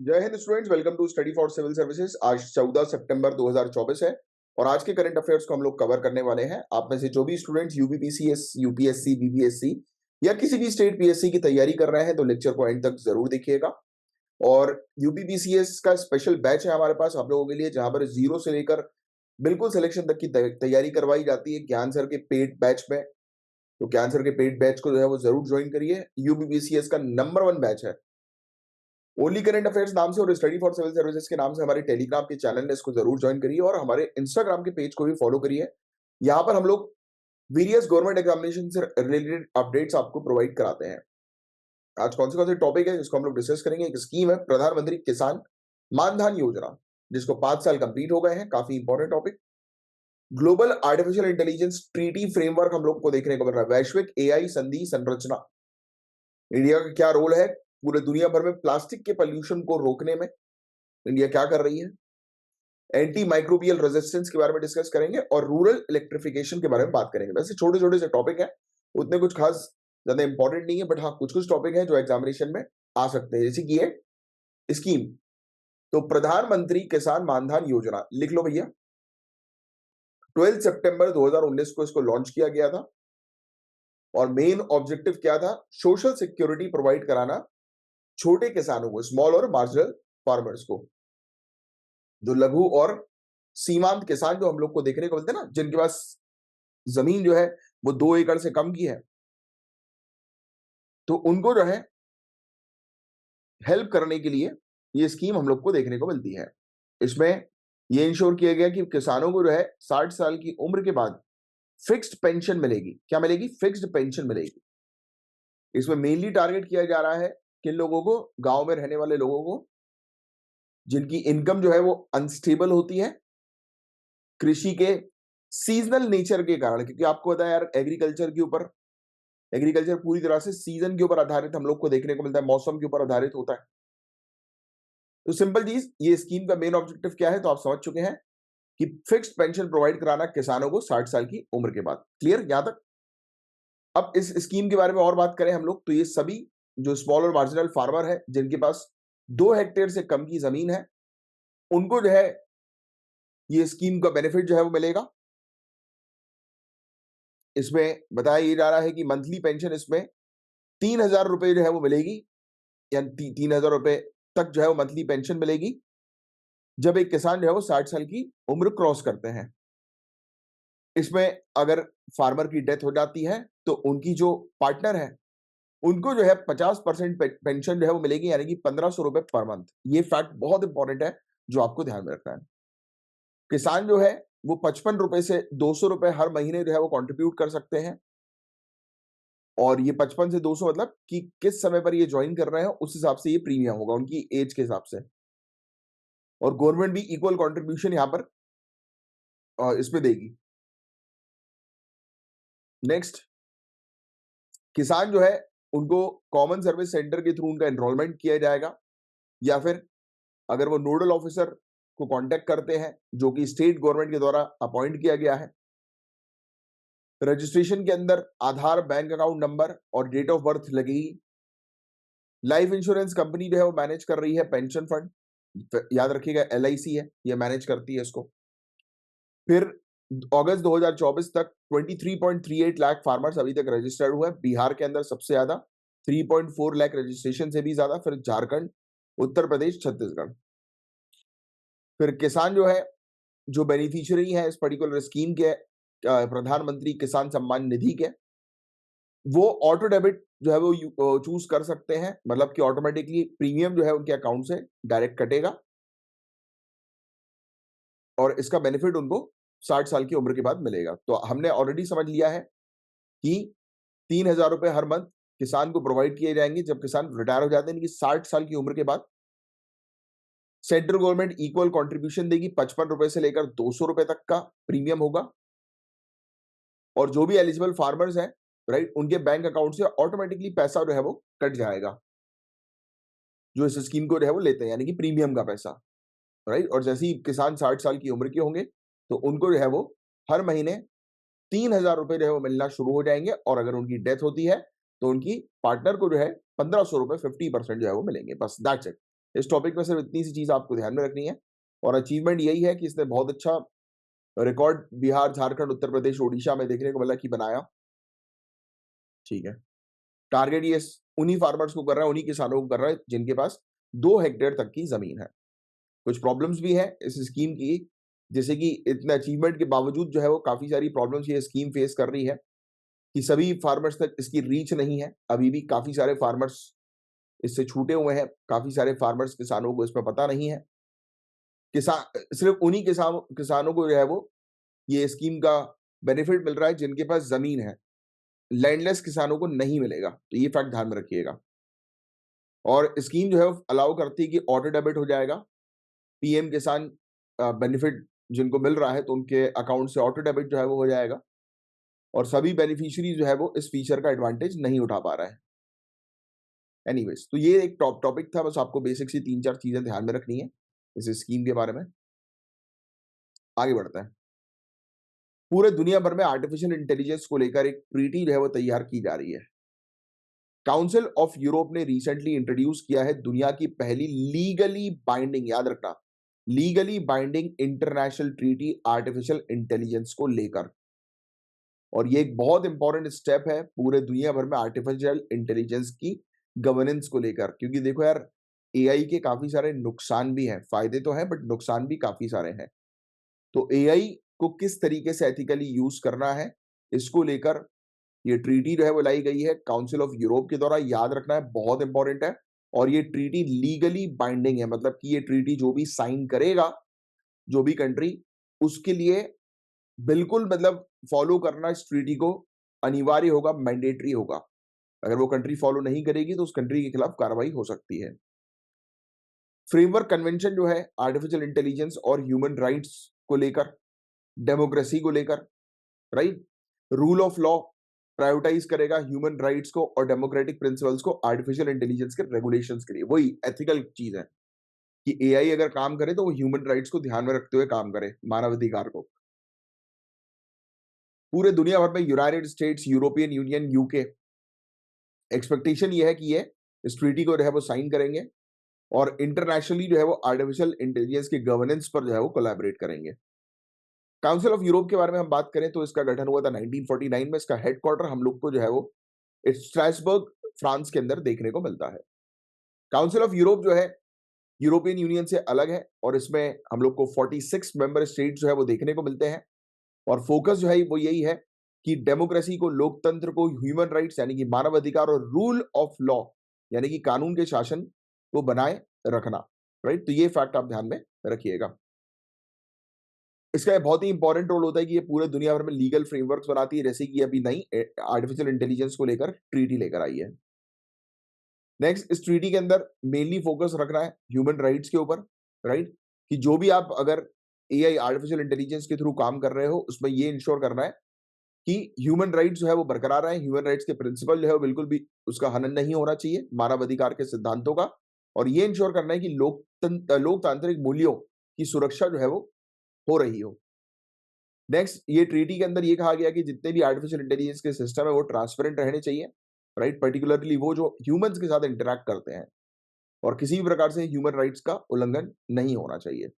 जय हिंद students, welcome to study for civil services. आज 14 सितंबर 2024 है और आज के करंट अफेयर्स को हम लोग कवर करने वाले हैं। आप में से जो भी स्टूडेंट्स यूपीपीसीएस, यूपीएससी, बीपीएससी या किसी भी स्टेट पीएससी की तैयारी कर रहे हैं तो लेक्चर को एंड तक जरूर देखिएगा। और यूपीपीसीएस का स्पेशल बैच है हमारे पास आप लोगों के लिए, जहां पर जीरो से लेकर बिल्कुल सिलेक्शन तक की तैयारी करवाई जाती है ज्ञान सर के पेड बैच में। तो ज्ञान सर के पेड बैच को जो है वो जरूर ज्वाइन करिए। यूपीपीसीएस का नंबर 1 बैच है। ओनली करंट अफेयर्स नाम से और स्टडी फॉर सिविल सर्विसेज के नाम से हमारे टेलीग्राम के चैनल है, इसको जरूर ज्वाइन करिए और हमारे इंस्टाग्राम के पेज को भी फॉलो करिए। यहाँ पर हम लोग वेरियस गवर्नमेंट एग्जामिनेशन से रिलेटेड अपडेट्स आपको प्रोवाइड कराते हैं। आज कौन से टॉपिक है जिसको हम लोग डिस्कस करेंगे। एक स्कीम है प्रधानमंत्री किसान मानधन योजना, जिसको 5 साल कंप्लीट हो गए हैं। काफी important topic. Global artificial intelligence treaty framework हम लोग को देखने को मिल रहा है। वैश्विक एआई संधि संरचना, इंडिया का क्या रोल है पूरे दुनिया भर में प्लास्टिक के पॉल्यूशन को रोकने में, इंडिया क्या कर रही है। एंटी माइक्रोबियल रेजिस्टेंस के बारे में डिस्कस करेंगे और रूरल इलेक्ट्रिफिकेशन के बारे में बात करेंगे। वैसे छोटे छोटे से टॉपिक है, उतने कुछ खास ज्यादा इंपॉर्टेंट नहीं है, बट हाँ कुछ कुछ टॉपिक है जो एग्जामिनेशन में आ सकते हैं। जैसे कि ये स्कीम, तो प्रधानमंत्री किसान मानधन योजना लिख लो भैया। 12 सितंबर 2019 को इसको लॉन्च किया गया था और मेन ऑब्जेक्टिव क्या था? सोशल सिक्योरिटी प्रोवाइड कराना छोटे किसानों को, स्मॉल और मार्जिनल फार्मर्स को, जो लघु और सीमांत किसान जो हम लोग को देखने को मिलते हैं ना, जिनके पास जमीन जो है वो 2 एकड़ से कम की है, तो उनको जो है हेल्प करने के लिए ये स्कीम हम लोग को देखने को मिलती है। इसमें ये इंश्योर किया गया कि किसानों को जो है 60 साल की उम्र के बाद फिक्स्ड पेंशन मिलेगी। क्या मिलेगी? फिक्स्ड पेंशन मिलेगी। इसमें मेनली टारगेट किया जा रहा है किन लोगों को? गांव में रहने वाले लोगों को, जिनकी इनकम जो है वो अनस्टेबल होती है कृषि के सीजनल नेचर के कारण। क्योंकि आपको पता है यार, एग्रीकल्चर पूरी तरह से सीजन के ऊपर आधारित हम लोग को देखने को मिलता है, मौसम के ऊपर आधारित होता है। तो सिंपल चीज, ये स्कीम का मेन ऑब्जेक्टिव क्या है तो आप समझ चुके हैं कि फिक्स्ड पेंशन प्रोवाइड कराना किसानों को 60 साल की उम्र के बाद। क्लियर यहां तक? अब इस स्कीम के बारे में और बात करें हम लोग, तो ये सभी जो स्मॉल और मार्जिनल फार्मर है, जिनके पास 2 हेक्टेयर से कम की जमीन है, उनको जो है ये स्कीम का बेनिफिट जो है वो मिलेगा। इसमें बताया ये जा रहा है कि मंथली पेंशन इसमें 3,000 रुपए जो है वो मिलेगी, या 3,000 रुपए तक जो है वो मंथली पेंशन मिलेगी जब एक किसान जो है वो 60 साल की उम्र क्रॉस करते हैं। इसमें अगर फार्मर की डेथ हो जाती है तो उनकी जो पार्टनर है उनको जो है 50% पेंशन जो है वो मिलेगी, यानी कि 1,500 रुपए पर मंथ। ये फैक्ट बहुत इंपॉर्टेंट है जो आपको ध्यान में रखना है। किसान जो है वो 55 रुपए से 200 रुपए हर महीने जो है वो कंट्रीब्यूट कर सकते हैं। और ये 55 से 200 मतलब कि किस समय पर ये ज्वाइन कर रहे हैं उस हिसाब से ये प्रीमियम होगा, उनकी एज के हिसाब से। और गवर्नमेंट भी इक्वल कंट्रीब्यूशन यहां पर इसमें देगी। नेक्स्ट, किसान जो है उनको कॉमन सर्विस सेंटर के थ्रू उनका एनरोलमेंट किया जाएगा, या फिर अगर वो नोडल ऑफिसर को कांटेक्ट करते हैं जो कि स्टेट गवर्नमेंट के द्वारा अपॉइंट किया गया है। रजिस्ट्रेशन के अंदर आधार, बैंक अकाउंट नंबर और डेट ऑफ बर्थ लगेगी। लाइफ इंश्योरेंस कंपनी जो है वो मैनेज कर रही है पेंशन फंड, याद रखिएगा LIC है ये मैनेज करती है इसको। फिर अगस्त 2024 तक 23.38 लाख फार्मर्स अभी तक रजिस्टर्ड हुए हैं। बिहार के अंदर सबसे ज्यादा 3.4 लाख रजिस्ट्रेशन से भी ज्यादा, फिर झारखंड, उत्तर प्रदेश, छत्तीसगढ़। फिर किसान जो है, जो बेनिफिशियरी है इस पर्टिकुलर स्कीम के, प्रधानमंत्री किसान सम्मान निधि के, वो ऑटो डेबिट जो है वो चूज कर सकते हैं, मतलब कि ऑटोमेटिकली प्रीमियम जो है उनके अकाउंट से डायरेक्ट कटेगा और इसका बेनिफिट उनको 60 साल की उम्र के बाद मिलेगा। तो हमने ऑलरेडी समझ लिया है कि 3,000 रुपए हर मंथ किसान को प्रोवाइड किए जाएंगे जब किसान रिटायर हो जाते हैं, 60 साल की उम्र के बाद। सेंट्रल गवर्नमेंट इक्वल कंट्रीब्यूशन देगी, 55 रुपए से लेकर 200 रुपए तक का प्रीमियम होगा। और जो भी एलिजिबल फार्मर्स हैं, राइट, उनके बैंक अकाउंट से ऑटोमेटिकली पैसा जो है वो कट जाएगा, जो इस स्कीम को जो है वो लेते हैं, यानी कि प्रीमियम का पैसा, राइट। और जैसे ही किसान 60 साल की उम्र के होंगे तो उनको जो है वो हर महीने 3,000 रुपए जो है वो मिलना शुरू हो जाएंगे। और अगर उनकी डेथ होती है तो उनकी पार्टनर को जो है 1,500 रुपए 50% जो है वो मिलेंगे। बस दैट्स इट। इस टॉपिक में सिर्फ इतनी सी चीज आपको ध्यान में रखनी है, और अचीवमेंट यही है कि इसने बहुत अच्छा रिकॉर्ड बिहार, झारखंड, उत्तर प्रदेश, ओडिशा में देखने को मिला कि बनाया। ठीक है, टारगेट ये उन्हीं फार्मर्स को कर रहा है, उन्हीं किसानों को कर रहा है जिनके पास 2 हेक्टेयर तक की जमीन है। कुछ प्रॉब्लम्स भी है इस स्कीम की, जैसे कि इतने अचीवमेंट के बावजूद जो है वो काफी सारी प्रॉब्लम्स ये स्कीम फेस कर रही है कि सभी फार्मर्स तक इसकी रीच नहीं है। अभी भी काफी सारे फार्मर्स इससे छूटे हुए हैं, काफी सारे फार्मर्स, किसानों को इसमें पता नहीं है। किसान सिर्फ उन्हीं किसानों को जो है वो ये स्कीम का बेनिफिट मिल रहा है जिनके पास जमीन है, लैंडलेस किसानों को नहीं मिलेगा, तो ये फैक्ट ध्यान में रखिएगा। और स्कीम जो है अलाउ करती है कि ऑटो डेबिट हो जाएगा, पीएम किसान बेनिफिट जिनको मिल रहा है तो उनके अकाउंट से ऑटो डेबिट जो है वो हो जाएगा, और सभी बेनिफिशियरी जो है वो इस फीचर का एडवांटेज नहीं उठा पा रहा है। एनीवेज, तो ये एक टॉपिक था, बस आपको बेसिक सी 3-4 चीजें ध्यान में रखनी है इस स्कीम के बारे में। आगे बढ़ते हैं। पूरे दुनिया भर में आर्टिफिशियल इंटेलिजेंस को लेकर एक ट्रीटी जो है वो तैयार की जा रही है। काउंसिल ऑफ यूरोप ने रिसेंटली इंट्रोड्यूस किया है दुनिया की पहली लीगली बाइंडिंग, याद रखना, legally binding international treaty artificial intelligence को लेकर। और ये एक बहुत इंपॉर्टेंट स्टेप है पूरे दुनिया भर में आर्टिफिशियल इंटेलिजेंस की गवर्नेंस को लेकर, क्योंकि देखो यार, एआई के काफी सारे नुकसान भी हैं, फायदे तो हैं बट नुकसान भी काफी सारे हैं। तो एआई को किस तरीके से एथिकली यूज करना है, इसको लेकर ये ट्रीटी जो है वो लाई गई है काउंसिल ऑफ यूरोप के द्वारा। याद रखना है, बहुत इंपॉर्टेंट है। और ये ट्रीटी लीगली बाइंडिंग है, मतलब कि ये ट्रीटी जो भी साइन करेगा, जो भी कंट्री, उसके लिए बिल्कुल मतलब फॉलो करना इस ट्रीटी को अनिवार्य होगा, मैंडेटरी होगा। अगर वो कंट्री फॉलो नहीं करेगी तो उस कंट्री के खिलाफ कार्रवाई हो सकती है। फ्रेमवर्क कन्वेंशन जो है आर्टिफिशियल इंटेलिजेंस और ह्यूमन राइट्स को लेकर, डेमोक्रेसी को लेकर, right, rule of law prioritise करेगा ह्यूमन राइट्स को और डेमोक्रेटिक प्रिंसिपल्स को आर्टिफिशियल इंटेलिजेंस के रेगुलेशंस के लिए। वही एथिकल चीज है कि एआई अगर काम करे तो वो ह्यूमन राइट्स को ध्यान में रखते हुए काम करे, मानवाधिकार को। पूरे दुनिया भर में United states, European union, UK, expectation ये है कि ये इस ट्रीटी को जो है वो साइन करेंगे और इंटरनेशनली जो है वो आर्टिफिशियल इंटेलिजेंस के गवर्नेंस पर जो है वो कोलैबोरेट करेंगे। काउंसिल ऑफ यूरोप के बारे में हम बात करें तो इसका गठन हुआ था 1949 में। इसका हेडक्वार्टर हम लोग को जो है वो स्ट्रासबर्ग, फ्रांस के अंदर देखने को मिलता है। काउंसिल ऑफ यूरोप जो है यूरोपियन यूनियन से अलग है और इसमें हम लोग को 46 मेंबर स्टेट जो है वो देखने को मिलते हैं। और फोकस जो है वो यही है कि डेमोक्रेसी को, लोकतंत्र को, ह्यूमन राइट्स यानी कि मानव अधिकार और रूल ऑफ लॉ यानी कि कानून के शासन को बनाए रखना, राइट। तो ये फैक्ट आप ध्यान में रखिएगा। इसका बहुत ही इंपॉर्टेंट रोल होता है कि ये पूरे दुनिया भर में लीगल फ्रेमवर्क्स बनाती है, जैसे कि अभी नई आर्टिफिशियल इंटेलिजेंस को लेकर ट्रीटी लेकर आई है। नेक्स्ट, इस ट्रीटी के अंदर मेनली फोकस रखना है ह्यूमन राइट्स के ऊपर, राइट, कि जो भी आप अगर एआई, आर्टिफिशियल इंटेलिजेंस के थ्रू काम कर रहे हो, उसमें ये इंश्योर करना है कि ह्यूमन राइट्स जो है वो बरकरार रहे, ह्यूमन राइट्स के प्रिंसिपल जो है वो बिल्कुल भी उसका हनन नहीं होना चाहिए, मानव अधिकार के सिद्धांतों का। और ये इंश्योर करना है कि लोकतांत्रिक मूल्यों की सुरक्षा जो है वो हो रही हो। नेक्स्ट, ये ट्रीटी के अंदर ये कहा गया कि जितने भी आर्टिफिशियल इंटेलिजेंस के सिस्टम है वो ट्रांसपेरेंट रहने चाहिए, राइट, पर्टिकुलरली वो जो ह्यूमंस के साथ इंटरेक्ट करते हैं, और किसी भी प्रकार से ह्यूमन राइट्स का उल्लंघन नहीं होना चाहिए।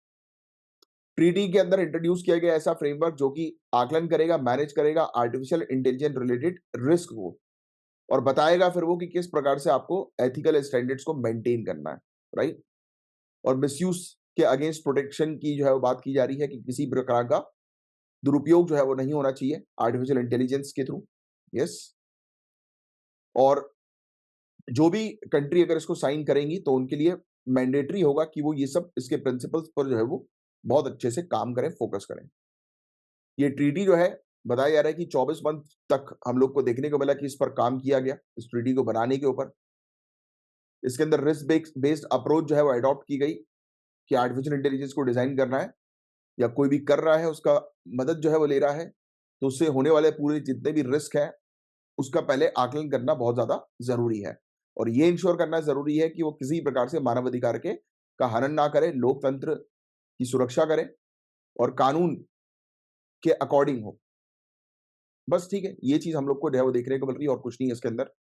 ट्रीटी के अंदर इंट्रोड्यूस किया गया ऐसा फ्रेमवर्क जो कि आकलन करेगा, मैनेज करेगा आर्टिफिशियल इंटेलिजेंस रिलेटेड रिस्क को, और बताएगा फिर वो कि किस प्रकार से आपको एथिकल स्टैंडर्ड्स को मेंटेन करना है, राइट। और मिसयूज के अगेंस्ट प्रोटेक्शन की जो है वो बात की जा रही है कि किसी प्रकार का दुरुपयोग जो है वो नहीं होना चाहिए आर्टिफिशियल इंटेलिजेंस के थ्रू। यस। और जो भी कंट्री अगर इसको साइन करेंगी तो उनके लिए मैंडेटरी होगा कि वो ये सब इसके प्रिंसिपल्स पर जो है वो बहुत अच्छे से काम करें, फोकस करें। ये ट्रीटी जो है, बताया जा रहा है कि 24 मंथ तक हम लोग को देखने को मिला कि इस पर काम किया गया, इस ट्रीटी को बनाने के ऊपर। इसके अंदर रिस्क बेस्ड अप्रोच जो है वो अडॉप्ट की गई कि आर्टिफिशियल इंटेलिजेंस को डिजाइन करना है या कोई भी कर रहा है उसका मदद जो है वो ले रहा है, तो उससे होने वाले पूरे जितने भी रिस्क है उसका पहले आकलन करना बहुत ज्यादा जरूरी है। और ये इंश्योर करना जरूरी है कि वो किसी प्रकार से मानवाधिकार के का हनन ना करे, लोकतंत्र की सुरक्षा करे और कानून के अकॉर्डिंग हो। बस ठीक है, ये चीज हम लोग को जो है वो देखने को मिल रही है और कुछ नहीं है इसके अंदर।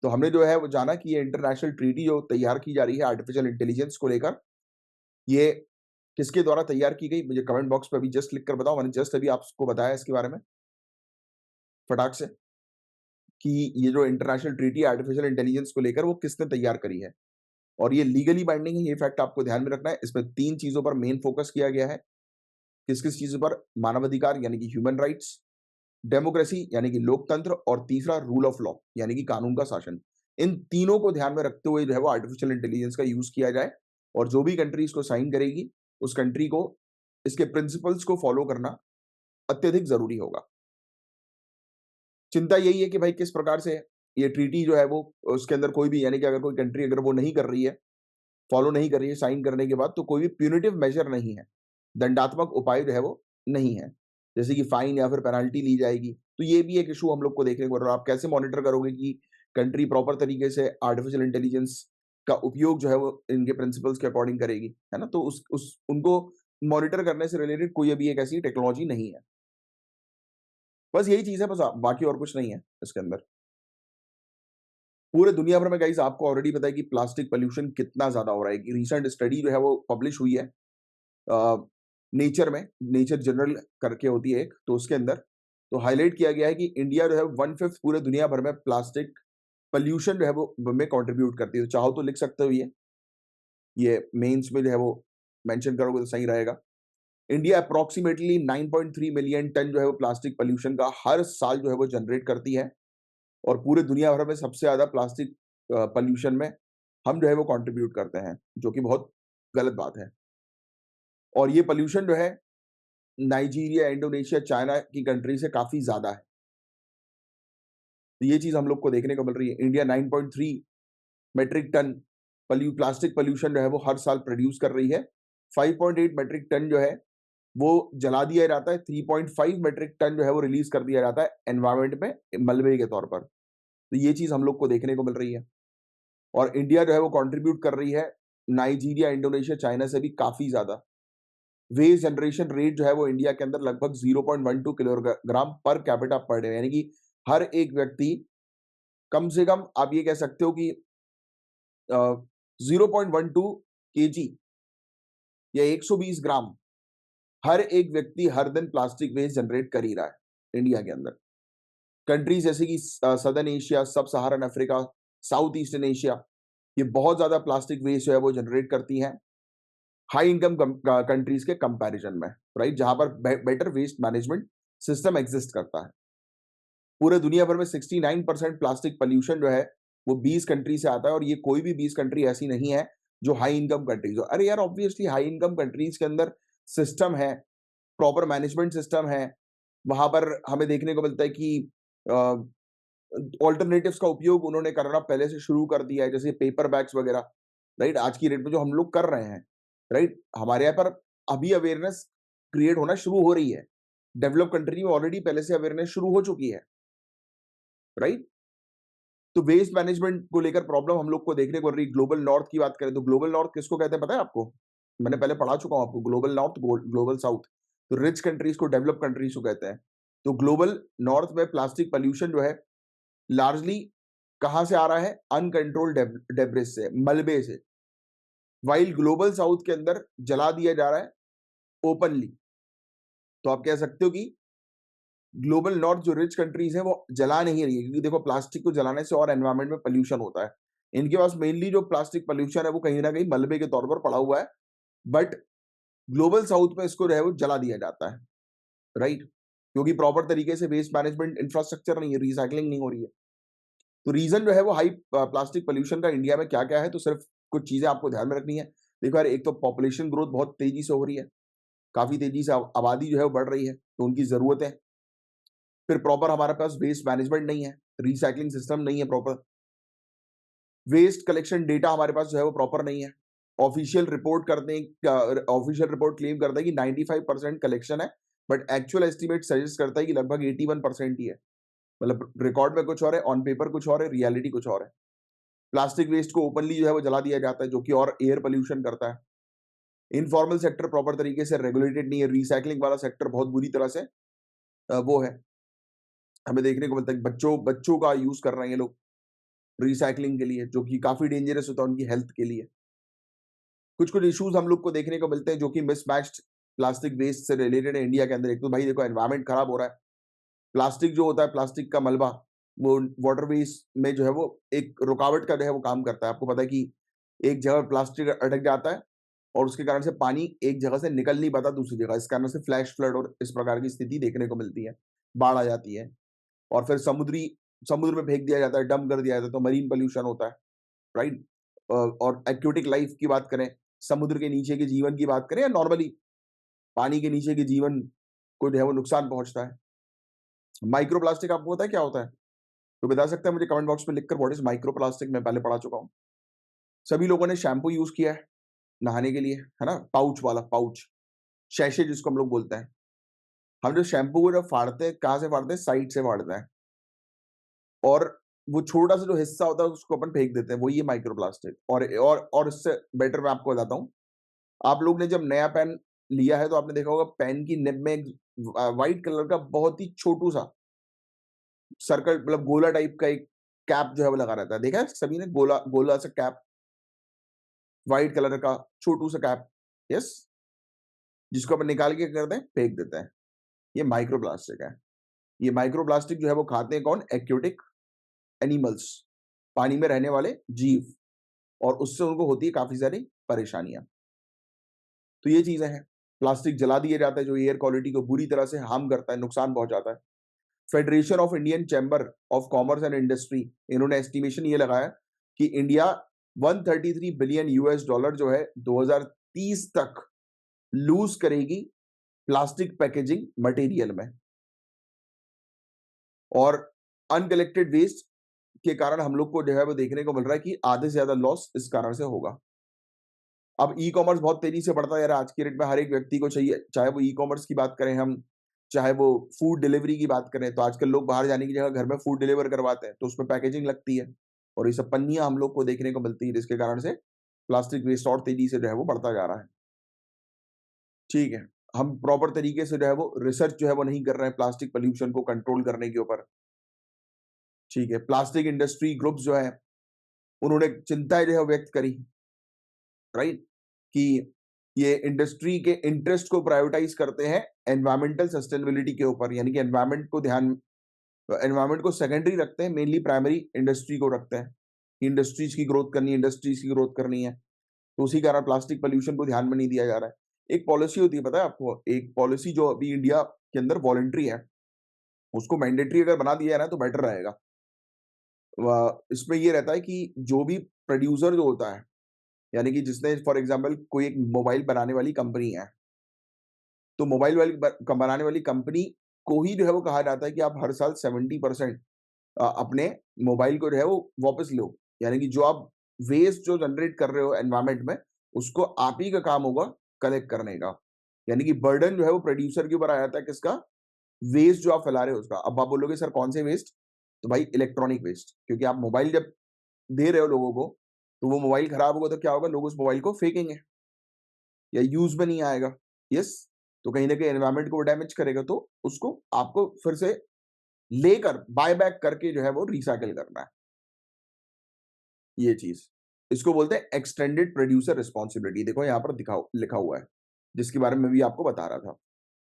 तो हमने जो है वो जाना कि ये इंटरनेशनल ट्रीटी जो तैयार की जा रही है आर्टिफिशियल इंटेलिजेंस को लेकर, ये किसके द्वारा तैयार की गई? मुझे कमेंट बॉक्स पे अभी जस्ट लिख कर बताओ। मैंने जस्ट अभी आपको बताया इसके बारे में फटाक से कि ये जो इंटरनेशनल ट्रीटी है आर्टिफिशियल इंटेलिजेंस को लेकर वो किसने तैयार करी है और ये लीगली बाइंडिंग है। ये फैक्ट आपको ध्यान में रखना है। इसमें 3 चीजों पर मेन फोकस किया गया है। किस-किस चीजों पर? मानवाधिकार यानी कि ह्यूमन राइट्स, डेमोक्रेसी यानी कि लोकतंत्र और तीसरा रूल ऑफ लॉ यानी कि कानून का शासन। इन तीनों को ध्यान में रखते हुए जो है वो आर्टिफिशियल इंटेलिजेंस का यूज किया जाए और जो भी कंट्री इसको साइन करेगी, उस कंट्री को इसके प्रिंसिपल्स को फॉलो करना अत्यधिक जरूरी होगा। चिंता यही है कि भाई किस प्रकार से ये ट्रीटी जो है वो उसके अंदर कोई भी यानी कि अगर कोई कंट्री अगर वो नहीं कर रही है, फॉलो नहीं कर रही है साइन करने के बाद, तो कोई भी प्यूनिटिव मेजर नहीं है, दंडात्मक उपाय जो है वो नहीं है, जैसे कि फाइन या फिर पेनल्टी ली जाएगी। तो ये भी एक इशू हम लोग को देखने को मिल रहा है। आप कैसे मॉनिटर करोगे कि कंट्री प्रॉपर तरीके से आर्टिफिशियल इंटेलिजेंस का उपयोग जो है वो इनके प्रिंसिपल्स के अकॉर्डिंग करेगी, है ना? तो उस उनको मॉनिटर करने से रिलेटेड कोई अभी एक ऐसी टेक्नोलॉजी नहीं है। बस यही चीज़ है, बस बाकी और कुछ नहीं है इसके अंदर। पूरे दुनिया भर में गाइस आपको ऑलरेडी पता है कि प्लास्टिक पॉल्यूशन कितना ज़्यादा हो रहा है। कि रिसेंट स्टडी जो है वो पब्लिश हुई है नेचर में, नेचर जर्नल करके होती है एक, तो उसके अंदर तो हाइलाइट किया गया है कि इंडिया जो है 1/5 पूरे दुनिया भर में प्लास्टिक पॉल्यूशन जो है वो में कंट्रीब्यूट करती है। तो चाहो तो लिख सकते हो ये मेंस में जो है वो मेंशन करोगे तो सही रहेगा। इंडिया अप्रोक्सीमेटली 9.3 मिलियन टन जो है वो प्लास्टिक पॉल्यूशन का हर साल जो है वो जनरेट करती है और पूरे दुनिया भर में सबसे ज़्यादा प्लास्टिक पॉल्यूशन में हम जो है वो कंट्रीब्यूट करते हैं, जो कि बहुत गलत बात है। और ये पॉल्यूशन जो है नाइजीरिया, इंडोनेशिया, चाइना की कंट्री से काफ़ी ज़्यादा है। तो ये चीज़ हम लोग को देखने को मिल रही है। India 9.3 metric tonne plastic pollution जो है वो हर साल प्रोड्यूस कर रही है। 5.8 मेट्रिक टन जो है वो जला दिया जाता है, 3.5 मेट्रिक टन जो है वो रिलीज़ कर दिया जाता है एनवायरनमेंट में मलबे के तौर पर। तो ये चीज़ हम लोग को देखने को मिल रही है और इंडिया जो है वो कंट्रीब्यूट कर रही है नाइजीरिया, इंडोनेशिया, चाइना से भी काफ़ी ज़्यादा। वेस्ट जनरेशन रेट जो है वो इंडिया के अंदर लगभग 0.12 kilogram per capita per day, यानी कि हर एक व्यक्ति कम से कम आप ये कह सकते हो कि 0.12 केजी या 120 ग्राम हर एक व्यक्ति हर दिन प्लास्टिक वेस्ट जनरेट कर ही रहा है इंडिया के अंदर। कंट्रीज जैसे कि सदर्न एशिया, सब सहारन अफ्रीका, साउथ ईस्टर्न एशिया, ये बहुत ज्यादा प्लास्टिक वेस्ट जो है वो जनरेट करती हैं हाई इनकम कंट्रीज के कंपैरिजन में, राइट? जहां पर better waste management system exist करता है। पूरे दुनिया भर में 69% प्लास्टिक पॉल्यूशन जो है वो 20 कंट्री से आता है और ये कोई भी 20 कंट्री ऐसी नहीं है जो हाई इनकम कंट्रीज हो। अरे यार, ऑब्वियसली हाई इनकम कंट्रीज के अंदर सिस्टम है, प्रॉपर मैनेजमेंट सिस्टम है। वहां पर हमें देखने को मिलता है कि ऑल्टरनेटिव्स का उपयोग उन्होंने करना पहले से शुरू कर दिया है, जैसे पेपर बैग्स वगैरह, राइट? आज की डेट में जो हम लोग कर रहे हैं, राइट? हमारे यहाँ पर अभी अवेयरनेस क्रिएट होना शुरू हो रही है। डेवलप कंट्री में ऑलरेडी पहले से अवेयरनेस शुरू हो चुकी है, राइट? तो वेस्ट मैनेजमेंट को लेकर प्रॉब्लम हम लोग को देखने को मिल रही। ग्लोबल नॉर्थ की बात करें तो ग्लोबल नॉर्थ किसको कहते हैं पता है आपको? मैंने पहले पढ़ा चुका हूं आपको, ग्लोबल नॉर्थ, ग्लोबल साउथ। तो रिच कंट्रीज को डेवलप कंट्रीज को कहते हैं। तो ग्लोबल नॉर्थ में प्लास्टिक पॉल्यूशन जो है लार्जली कहां से आ रहा है? अनकंट्रोल्ड डेब्रिस से, मलबे से। वाइल ग्लोबल साउथ के अंदर जला दिया जा रहा है ओपनली। तो आप कह सकते हो कि ग्लोबल नॉर्थ जो रिच कंट्रीज हैं वो जला नहीं रही है, क्योंकि देखो प्लास्टिक को जलाने से और एनवायरनमेंट में पोल्यूशन होता है। इनके पास मेनली जो प्लास्टिक पोल्यूशन है वो कहीं ना कहीं मलबे के तौर पर पड़ा हुआ है, बट ग्लोबल साउथ में इसको जो है वो जला दिया जाता है, राइट? क्योंकि प्रॉपर तरीके से वेस्ट मैनेजमेंट इंफ्रास्ट्रक्चर नहीं है, रिसाइकलिंग नहीं हो रही है। तो रीजन जो है वो हाई प्लास्टिक पोल्यूशन का इंडिया में क्या क्या है, तो सिर्फ कुछ चीजें आपको ध्यान में रखनी है। देखो यार, एक तो पॉपुलेशन ग्रोथ बहुत तेजी से हो रही है, काफी तेजी से आबादी जो है वो बढ़ रही है, तो उनकी जरूरतें। फिर प्रॉपर हमारे पास वेस्ट मैनेजमेंट नहीं है, रिसाइकलिंग सिस्टम नहीं है प्रॉपर, वेस्ट कलेक्शन डेटा हमारे पास जो है वो प्रॉपर नहीं है। ऑफिशियल रिपोर्ट क्लेम करता है कि 95% कलेक्शन है, बट एक्चुअल एस्टिमेट सजेस्ट करता है कि लगभग 81% ही है। मतलब रिकॉर्ड में कुछ और है, ऑन पेपर कुछ और है, रियलिटी कुछ और है। प्लास्टिक वेस्ट को ओपनली जो है वो जला दिया जाता है, जो कि और एयर पोल्यूशन करता है। इनफॉर्मल सेक्टर प्रॉपर तरीके से रेगुलेटेड नहीं है। रिसाइकलिंग वाला सेक्टर बहुत बुरी तरह से वो है, हमें देखने को मिलता है। बच्चों बच्चों का यूज कर रहे हैं ये लोग, रिसाइकलिंग के लिए, जो कि काफी डेंजरस होता है उनकी हेल्थ के लिए। कुछ कुछ इश्यूज हम लोग को देखने को मिलते हैं जो कि मिसमैच्ड प्लास्टिक वेस्ट से रिलेटेड है इंडिया के अंदर। एक तो भाई देखो एनवायरमेंट खराब हो रहा है, प्लास्टिक जो होता है, प्लास्टिक का मलबा वो वाटरवेज में जो है वो एक रुकावट का जो है वो काम करता है। आपको पता है कि एक जगह प्लास्टिक अटक जाता है और उसके कारण से पानी एक जगह से निकल नहीं पाता दूसरी जगह, इस कारण से फ्लैश फ्लड और इस प्रकार की स्थिति देखने को मिलती है, बाढ़ आ जाती है। और फिर समुद्र में फेंक दिया जाता है, डंप कर दिया जाता है, तो मरीन पोल्यूशन होता है, राइट। और एक्वेटिक लाइफ की बात करें, समुद्र के नीचे के जीवन की बात करें या नॉर्मली पानी के नीचे के जीवन को जो है वो नुकसान पहुंचता है। माइक्रो प्लास्टिक आपको पता है क्या होता है? तो बता सकते हैं मुझे कमेंट बॉक्स में लिखकर, व्हाट इज माइक्रो प्लास्टिक? मैं पहले पढ़ा चुका हूँ। सभी लोगों ने शैम्पू यूज किया है नहाने के लिए, है ना, पाउच वाला, पाउच शैशे जिसको हम लोग बोलते हैं। हम जो शैम्पू को जब फाड़ते हैं, कहाँ से फाड़ते हैं? साइड से फाड़ते हैं, और वो छोटा सा जो हिस्सा होता है उसको अपन फेंक देते हैं, वो ये माइक्रो प्लास्टिक। और इससे बेटर मैं आपको बताता हूँ, आप लोग ने जब नया पेन लिया है तो आपने देखा होगा पेन की निब में एक व्हाइट कलर का बहुत ही छोटू सा सर्कल, मतलब गोला टाइप का एक कैप जो है वो लगा रहता है। देखा है सभी ने? गोला गोला सा कैप, व्हाइट कलर का छोटू सा कैप, यस, जिसको अपन निकाल के क्या करते हैं? फेंक देते हैं। ये माइक्रो प्लास्टिक है। ये माइक्रो प्लास्टिक जो है वो खाते हैं कौन? एक्वेटिक एनिमल्स, पानी में रहने वाले जीव, और उससे उनको होती है काफी सारी परेशानियां। तो ये चीजें हैं। प्लास्टिक जला दिए जाता है जो एयर क्वालिटी को बुरी तरह से हार्म करता है, नुकसान पहुंचाता है। Federation of Indian chamber of commerce and industry, इन्होंने एस्टिमेशन ये लगाया कि इंडिया 133 बिलियन यूएस डॉलर जो है 2030 तक लूज करेगी प्लास्टिक पैकेजिंग मटेरियल में। और अनकलेक्टेड वेस्ट के कारण हम लोग को जो है वो देखने को मिल रहा है कि आधे से ज्यादा लॉस इस कारण से होगा। अब ई कॉमर्स बहुत तेजी से बढ़ता जा रहा है आज की डेट में, हर एक व्यक्ति को चाहिए, चाहे वो ई कॉमर्स की बात करें हम, चाहे वो फूड डिलीवरी की बात करें, तो आजकल लोग बाहर जाने की जगह घर में फूड डिलीवर करवाते हैं, तो उसमें पैकेजिंग लगती है और ये सब पन्नियां हम लोग को देखने को मिलती है, जिसके कारण से प्लास्टिक वेस्ट और तेजी से जो है वो बढ़ता जा रहा है। ठीक है, हम प्रॉपर तरीके से जो है वो रिसर्च जो है वो नहीं कर रहे हैं प्लास्टिक पोल्यूशन को कंट्रोल करने के ऊपर। ठीक है, प्लास्टिक इंडस्ट्री ग्रुप्स जो है उन्होंने चिंताएं जो है व्यक्त करी, राइट, कि ये इंडस्ट्री के इंटरेस्ट को प्रायोरिटाइज करते हैं एनवायरमेंटल सस्टेनेबिलिटी के ऊपर, यानी कि एनवायरमेंट को सेकेंडरी रखते हैं, मेनली प्राइमरी इंडस्ट्री को रखते हैं। इंडस्ट्रीज की ग्रोथ करनी है, इंडस्ट्रीज की ग्रोथ करनी है, तो उसी कारण प्लास्टिक पोल्यूशन को ध्यान में नहीं दिया जा रहा है। एक पॉलिसी होती है, पता है आपको, एक पॉलिसी जो अभी इंडिया के अंदर वॉलंटरी है, उसको मैंडेटरी अगर बना दिया है ना तो बेटर रहेगा। इसमें ये रहता है कि जो भी प्रोड्यूसर जो होता है, यानी कि जिसने फॉर एग्जांपल कोई एक मोबाइल बनाने वाली कंपनी है, तो मोबाइल वाली बनाने वाली कंपनी को ही जो है वो कहा जाता है कि आप हर साल 70% अपने मोबाइल को जो है वो वापस लो, यानी कि जो आप वेस्ट जो जनरेट कर रहे हो एनवायरमेंट में, उसको आप ही का काम होगा कलेक्ट करने का। यानी कि बर्डन जो है वो प्रोड्यूसर के ऊपर आ जाता है, किसका? वेस्ट जो आप फैला रहे हो उसका। अब आप बोलोगे सर कौन से वेस्ट? तो भाई इलेक्ट्रॉनिक वेस्ट, क्योंकि आप मोबाइल जब दे रहे हो लोगों को, तो वो मोबाइल खराब होगा तो क्या होगा? लोग उस मोबाइल को फेंकेंगे या यूज में नहीं आएगा, यस। तो कहीं ना कहीं एनवायरमेंट को डैमेज करेगा, तो उसको आपको फिर से लेकर बाय बैक करके जो है वो रिसाइकिल करना है, ये चीज। इसको बोलते हैं एक्सटेंडेड प्रोड्यूसर रिस्पॉन्सिबिलिटी। देखो यहाँ पर दिखाओ लिखा हुआ है, जिसके बारे में भी आपको बता रहा था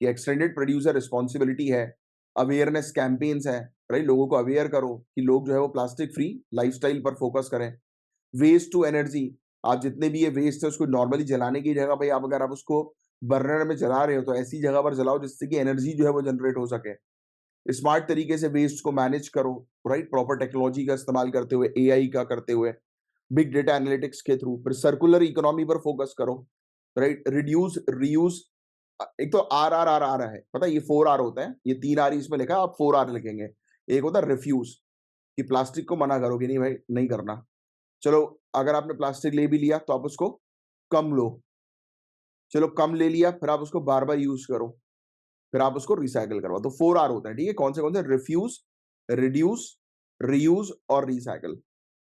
कि एक्सटेंडेड प्रोड्यूसर रिस्पॉन्सिबिलिटी है। अवेयरनेस कैंपेन्स है, राइट, लोगों को अवेयर करो कि लोग जो है वो प्लास्टिक फ्री लाइफस्टाइल पर फोकस करें। वेस्ट टू एनर्जी, आप जितने भी ये वेस्ट है उसको नॉर्मली जलाने की जगह भाई आप अगर आप उसको बर्नर में जला रहे हो तो ऐसी जगह पर जलाओ जिससे कि एनर्जी जो है वो जनरेट हो सके। स्मार्ट तरीके से वेस्ट को मैनेज करो, राइट, प्रॉपर टेक्नोलॉजी का इस्तेमाल करते हुए, एआई का करते हुए, बिग डेटा एनालिटिक्स के थ्रू, फिर सर्कुलर इकोनॉमी पर फोकस करो, राइट, रिड्यूस रीयूज। एक तो आर है, पता है ये 4 आर होता है, ये 3 आर इसमें लिखा है, आप 4 आर लिखेंगे। एक होता है रिफ्यूज, कि प्लास्टिक को मना करो कि नहीं भाई नहीं करना। चलो, अगर आपने प्लास्टिक ले भी लिया तो आप उसको कम लो, चलो कम ले लिया, फिर आप उसको बार बार यूज करो, फिर आप उसको रिसाइकिल करवाओ। तो 4 आर होता है, ठीक है। कौन से? रिफ्यूज, रिड्यूस, रीयूज और रिसाइकिल।